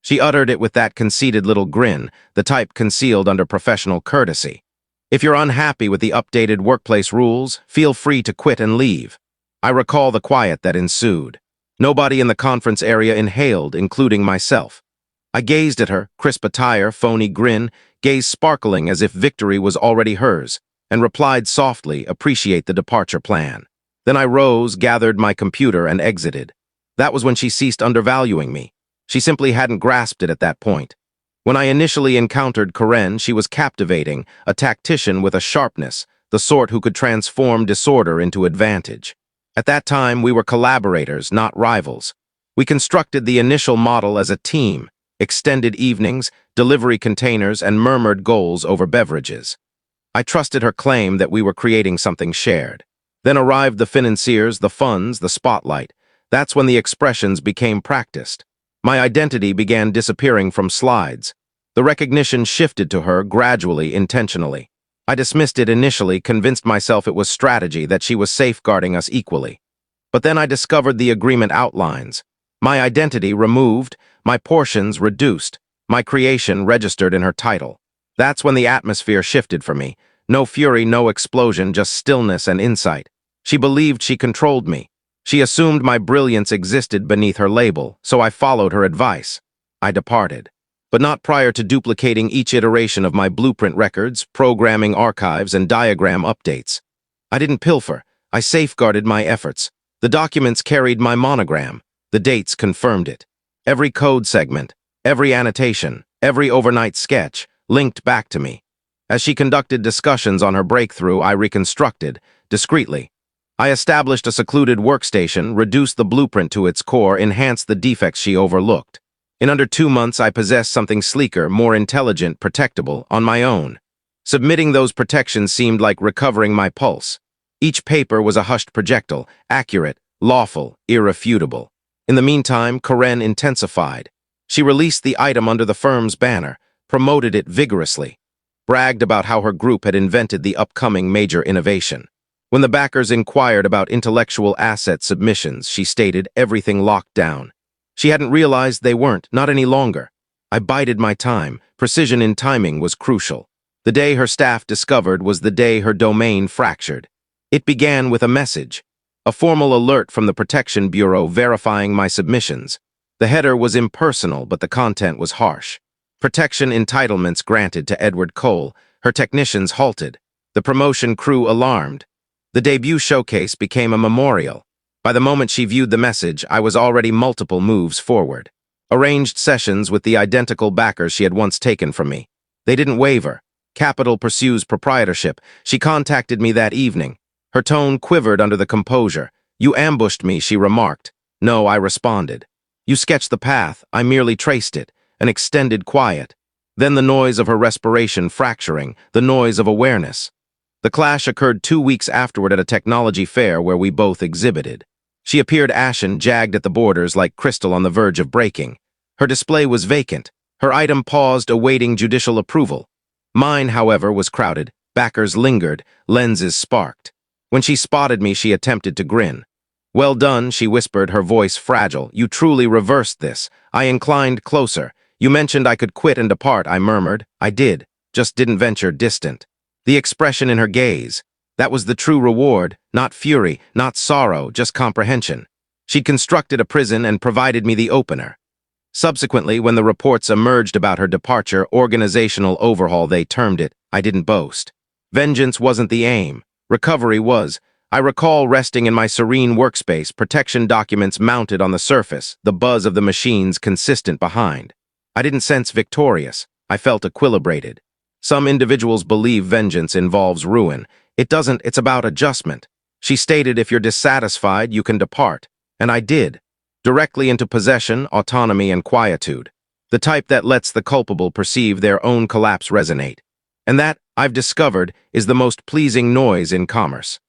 She uttered it with that conceited little grin, the type concealed under professional courtesy. If you're unhappy with the updated workplace rules, feel free to quit and leave. I recall the quiet that ensued. Nobody in the conference area inhaled, including myself. I gazed at her, crisp attire, phony grin, gaze sparkling as if victory was already hers, and replied softly, "Appreciate the departure plan." Then I rose, gathered my computer, and exited. That was when she ceased undervaluing me. She simply hadn't grasped it at that point. When I initially encountered Karen, she was captivating, a tactician with a sharpness, the sort who could transform disorder into advantage. At that time, we were collaborators, not rivals. We constructed the initial model as a team, extended evenings, delivery containers, and murmured goals over beverages. I trusted her claim that we were creating something shared. Then arrived the financiers, the funds, the spotlight. That's when the expressions became practiced. My identity began disappearing from slides. The recognition shifted to her gradually, intentionally. I dismissed it initially, convinced myself it was strategy, that she was safeguarding us equally. But then I discovered the agreement outlines. My identity removed, my portions reduced, my creation registered in her title. That's when the atmosphere shifted for me. No fury, no explosion, just stillness and insight. She believed she controlled me. She assumed my brilliance existed beneath her label, so I followed her advice. I departed, but not prior to duplicating each iteration of my blueprint records, programming archives, and diagram updates. I didn't pilfer. I safeguarded my efforts. The documents carried my monogram. The dates confirmed it. Every code segment, every annotation, every overnight sketch linked back to me. As she conducted discussions on her breakthrough, I reconstructed, discreetly. I established a secluded workstation, reduced the blueprint to its core, enhanced the defects she overlooked. In under 2 months, I possessed something sleeker, more intelligent, protectable, on my own. Submitting those protections seemed like recovering my pulse. Each paper was a hushed projectile, accurate, lawful, irrefutable. In the meantime, Karen intensified. She released the item under the firm's banner, promoted it vigorously, bragged about how her group had invented the upcoming major innovation. When the backers inquired about intellectual asset submissions, she stated everything locked down. She hadn't realized they weren't, not any longer. I bided my time. Precision in timing was crucial. The day her staff discovered was the day her domain fractured. It began with a message, a formal alert from the Protection Bureau verifying my submissions. The header was impersonal, but the content was harsh. Protection entitlements granted to Edward Cole. Her technicians halted. The promotion crew alarmed. The debut showcase became a memorial. By the moment she viewed the message, I was already multiple moves forward. Arranged sessions with the identical backers she had once taken from me. They didn't waver. Capital pursues proprietorship. She contacted me that evening. Her tone quivered under the composure. "You ambushed me," she remarked. "No," I responded. "You sketched the path. I merely traced it." An extended quiet. Then the noise of her respiration fracturing, the noise of awareness. The clash occurred 2 weeks afterward at a technology fair where we both exhibited. She appeared ashen, jagged at the borders like crystal on the verge of breaking. Her display was vacant. Her item paused, awaiting judicial approval. Mine, however, was crowded. Backers lingered. Lenses sparked. When she spotted me, she attempted to grin. "Well done," she whispered, her voice fragile. "You truly reversed this." I inclined closer. "You mentioned I could quit and depart," I murmured. "I did, just didn't venture distant." The expression in her gaze. That was the true reward, not fury, not sorrow, just comprehension. She'd constructed a prison and provided me the opener. Subsequently, when the reports emerged about her departure, organizational overhaul they termed it, I didn't boast. Vengeance wasn't the aim. Recovery was. I recall resting in my serene workspace, protection documents mounted on the surface, the buzz of the machines consistent behind. I didn't sense victorious. I felt equilibrated. Some individuals believe vengeance involves ruin. It doesn't, it's about adjustment. She stated, "If you're dissatisfied, you can depart." And I did. Directly into possession, autonomy, and quietude. The type that lets the culpable perceive their own collapse resonate. And that, I've discovered, is the most pleasing noise in commerce.